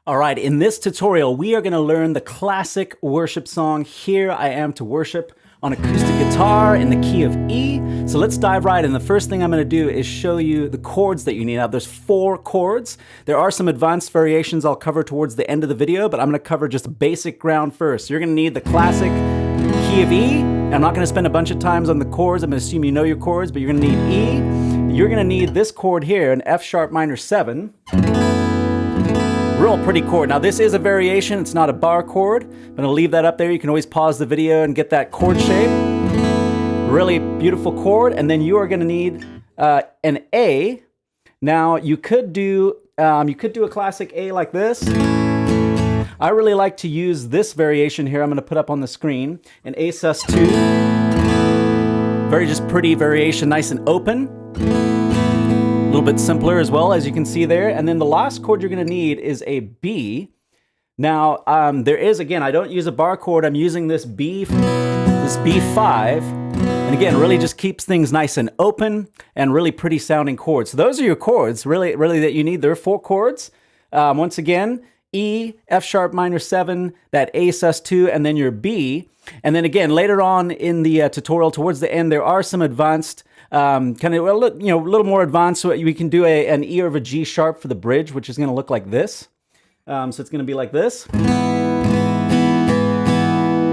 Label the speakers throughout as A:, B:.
A: All right, in this tutorial, we are going to learn the classic worship song, Here I Am to Worship, on acoustic guitar in the key of E. So let's dive right in. The first thing I'm going to do is show you the chords that you need. Now, there's 4 chords. There are some advanced variations I'll cover towards the end of the video, but I'm going to cover just basic ground first. So you're going to need the classic key of E. I'm not going to spend a bunch of times on the chords. I'm going to assume you know your chords, but you're going to need E. You're going to need this chord here, an F sharp minor 7. Real pretty chord. Now this is a variation, it's not a bar chord. I'm gonna leave that up there. You can always pause the video and get that chord shape. Really beautiful chord. And then you are gonna need an A. Now you could do a classic A like this. I really like to use this variation here. I'm gonna put up on the screen, an A sus2. Very just pretty variation, nice and open. A little bit simpler as well, as you can see there. And then the last chord you're going to need is a B. Now, there is, again, I don't use a bar chord. I'm using this B5. And again, really just keeps things nice and open and really pretty sounding chords. So those are your chords, really that you need. There are 4 chords. Once again, E, F sharp minor 7, that A sus2, and then your B. And then again, later on in the tutorial, towards the end, there are some advanced kind of a little more advanced. So we can do an E over G sharp for the bridge, which is going to look like this. So it's going to be like this. And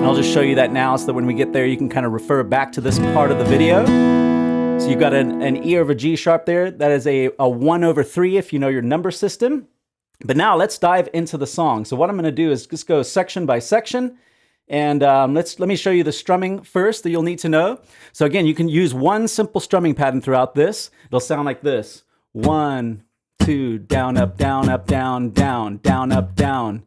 A: I'll just show you that now so that when we get there, you can kind of refer back to this part of the video. So you've got an E over G sharp there. That is a 1 over 3 if you know your number system. But now let's dive into the song. So what I'm going to do is just go section by section. And let me show you the strumming first that you'll need to know. So again, you can use one simple strumming pattern throughout this. It'll sound like this. 1, 2, down, up, down, up, down, down, down, up, down,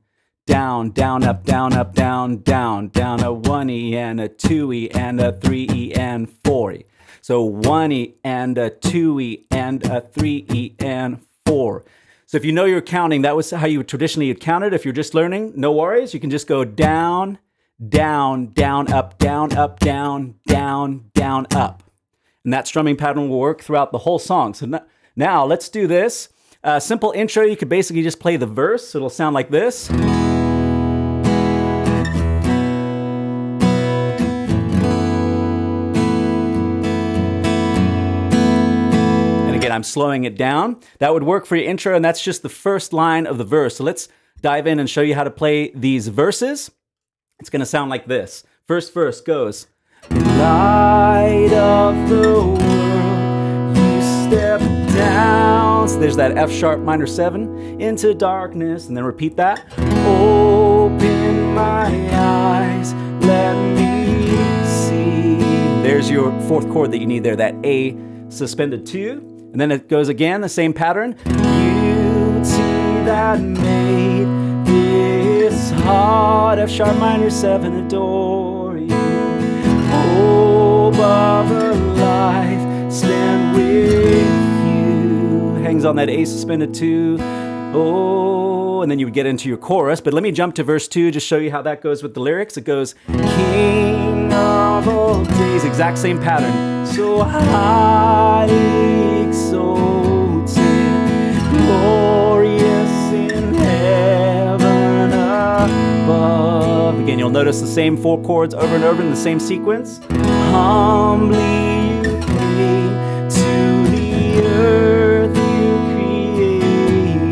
A: down, down, up, down, up, down, down, down, a 1E and a 2E and a 3E and 4E. So 1E and a 2E and a 3E and 4. So if you know your counting, that was how you would traditionally count it. If you're just learning, no worries. You can just go down, down, down, up, down, up, down, down, down, up. And that strumming pattern will work throughout the whole song. So now let's do this. Simple intro, you could basically just play the verse. So it'll sound like this. And again, I'm slowing it down. That would work for your intro, and that's just the first line of the verse. So let's dive in and show you how to play these verses. It's going to sound like this. First verse goes, light of the world, you step down. So there's that F sharp minor 7, into darkness, and then repeat that. Open my eyes, let me see. There's your 4th chord that you need there, that A suspended 2. And then it goes again, the same pattern. Beauty that made this heart, F sharp minor 7, adore you. Hope of a life, stand with you. Hangs on that A suspended 2. Oh, and then you would get into your chorus. But let me jump to verse 2, just show you how that goes with the lyrics. It goes, King of all days, exact same pattern. So highly exalted, glorious in heaven above. Again, you'll notice the same 4 chords over and over in the same sequence. Humbly you came to the earth you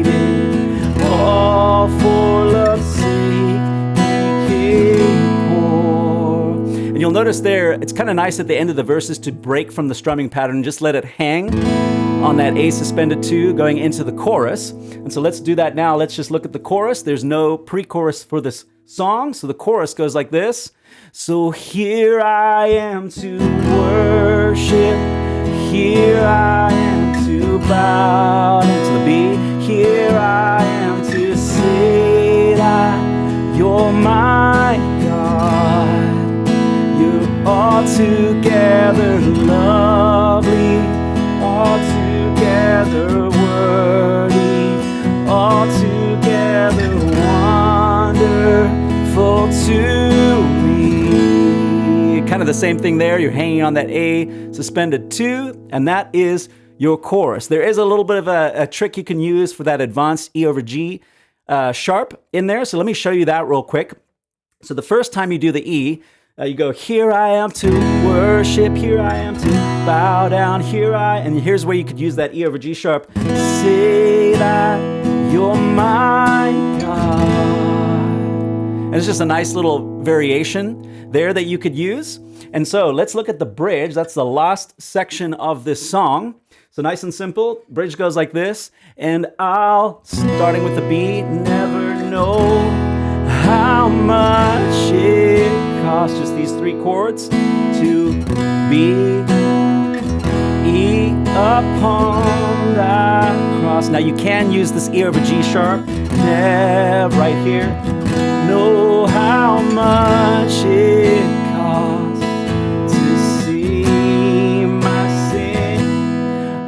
A: created, all for love's sake became poor. And you'll notice there, it's kind of nice at the end of the verses to break from the strumming pattern and just let it hang on that A suspended 2 going into the chorus. And so let's do that now. Let's just look at the chorus. There's no pre-chorus for this song. So the chorus goes like this. So here I am to worship. Here I am to bow down to the B. Here I am to say that you're my God. You're altogether lovely, altogether worthy, altogether wonderful to me. Kind of the same thing there. You're hanging on that A suspended 2, and that is your chorus. There is a little bit of a trick you can use for that advanced E over G sharp in there. So let me show you that real quick. So the first time you do the E, you go, here I am to worship, here I am to bow down, and here's where you could use that E over G sharp. Say that you're my God. And it's just a nice little variation there that you could use. And so let's look at the bridge. That's the last section of this song. So nice and simple. Bridge goes like this. And I'll, starting with the B, never know how much it costs. Just these three chords. To be E upon that cross. Now you can use this E over G sharp. Never right here. Know how much it costs to see my sin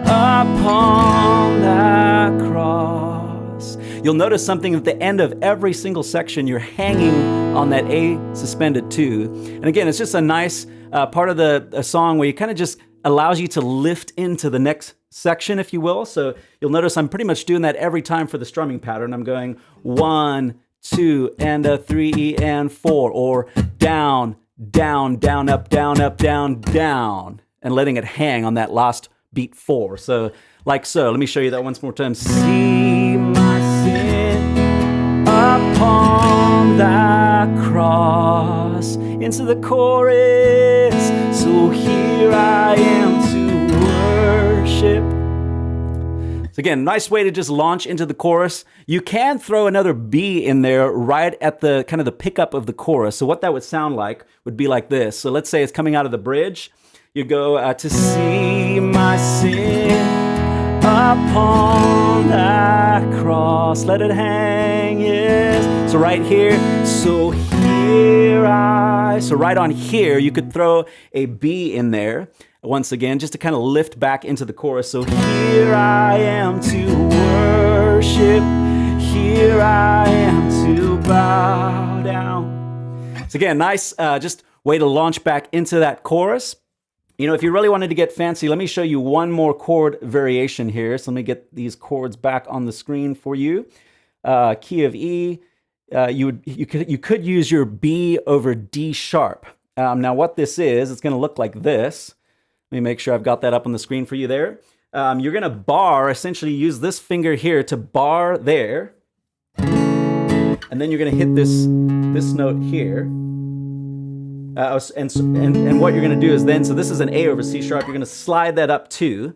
A: upon that cross. You'll notice something at the end of every single section. You're hanging on that A suspended 2. And again, it's just a nice part of the song where you kind of just allows you to lift into the next section, if you will. So you'll notice I'm pretty much doing that every time for the strumming pattern. I'm going 1, 2, and a 3 and 4, or down, down, down, up, down, up, down, down, and letting it hang on that last beat 4. So like so. Let me show you that once more time. See my sin upon that cross, into the chorus. So here I am to worship. So again, nice way to just launch into the chorus. You can throw another B in there right at the kind of the pickup of the chorus. So what that would sound like would be like this. So let's say it's coming out of the bridge. You go to see my sin upon that cross. Let it hang, yes. So right here, so here I. So right on here, you could throw a B in there. Once again, just to kind of lift back into the chorus. So here I am to worship, here I am to bow down. So again, nice just way to launch back into that chorus. You know, if you really wanted to get fancy, let me show you one more chord variation here. So let me get these chords back on the screen for you. Key of E, you could use your B over D sharp. Now what this is, it's going to look like this. Let me make sure I've got that up on the screen for you there. You're going to bar, essentially use this finger here to bar there. And then you're going to hit this note here. And what you're going to do is then, so this is an A over C sharp, you're going to slide that up 2.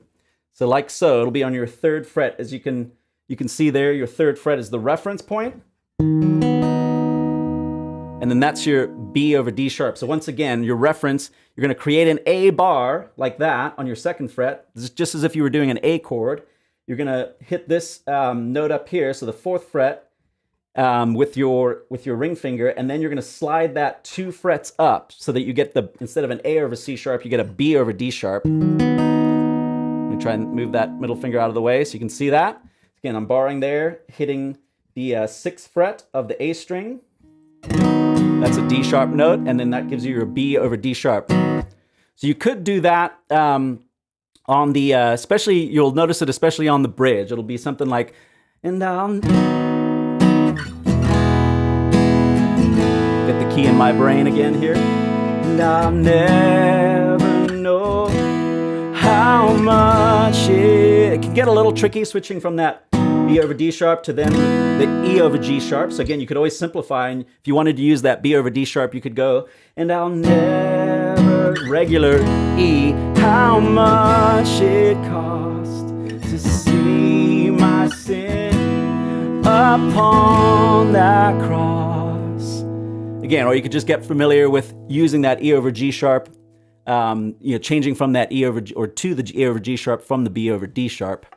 A: So like so, it'll be on your 3rd fret. As you can see there, your 3rd fret is the reference point. And then that's your B over D sharp. So once again, your reference, you're going to create an A bar like that on your 2nd fret, just as if you were doing an A chord. You're going to hit this note up here, so the 4th fret with your ring finger, and then you're going to slide that 2 frets up so that you get instead of an A over C sharp, you get a B over D sharp. Let me try and move that middle finger out of the way so you can see that. Again, I'm barring there, hitting the 6th fret of the A string. That's a D sharp note, and then that gives you your B over D sharp. So you could do that on the, especially, you'll notice it especially on the bridge. It'll be something like, and get the key in my brain again here. And I'll never know how much it can get a little tricky switching from that B over D sharp to then the E over G sharp. So again, you could always simplify, and if you wanted to use that B over D sharp, you could go, and I'll never, regular E, how much it cost to see my sin upon that cross. Again, or you could just get familiar with using that E over G sharp, changing from that E over, or to the E over G sharp from the B over D sharp.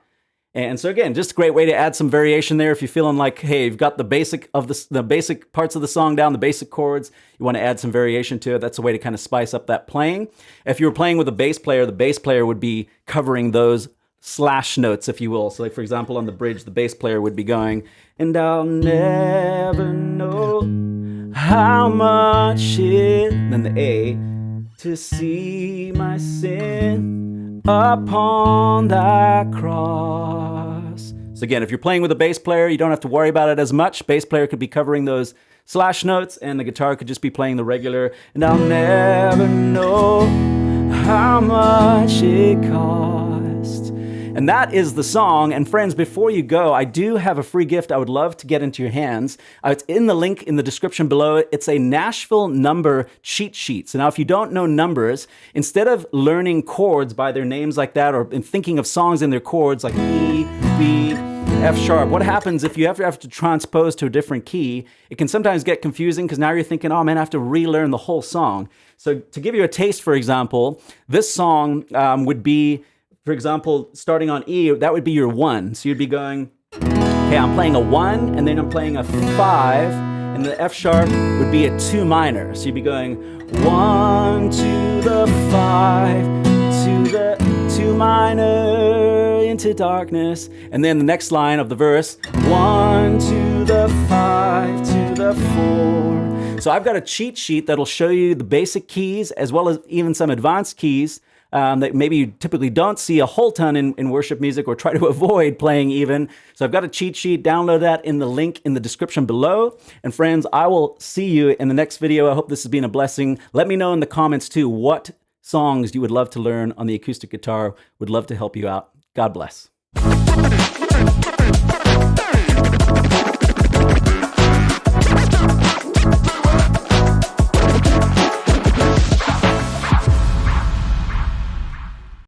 A: And so again, just a great way to add some variation there. If you're feeling like, hey, you've got the basic parts of the song down, the basic chords, you want to add some variation to it, that's a way to kind of spice up that playing. If you were playing with a bass player, the bass player would be covering those slash notes, if you will. So like, for example, on the bridge, the bass player would be going, and I'll never know how much it, then the A, to see my sin upon that cross. So again, if you're playing with a bass player, you don't have to worry about it as much. Bass player could be covering those slash notes, and the guitar could just be playing the regular, and I'll never know how much it cost. And that is the song. And friends, before you go, I do have a free gift I would love to get into your hands. It's in the link in the description below. It's a Nashville number cheat sheet. So now if you don't know numbers, instead of learning chords by their names like that, or thinking of songs in their chords like E, B, F sharp, what happens if you have to transpose to a different key? It can sometimes get confusing because now you're thinking, oh man, I have to relearn the whole song. So to give you a taste, for example, this song would be, for example, starting on E, that would be your 1. So you'd be going, okay, I'm playing a 1, and then I'm playing a 5, and the F sharp would be a 2 minor. So you'd be going 1 to the 5, to the 2 minor, into darkness. And then the next line of the verse, 1 to the 5, to the 4. So I've got a cheat sheet that'll show you the basic keys as well as even some advanced keys that maybe you typically don't see a whole ton in worship music, or try to avoid playing even. So I've got a cheat sheet. Download that in the link in the description below. And friends, I will see you in the next video. I hope this has been a blessing. Let me know in the comments too what songs you would love to learn on the acoustic guitar. Would love to help you out. God bless.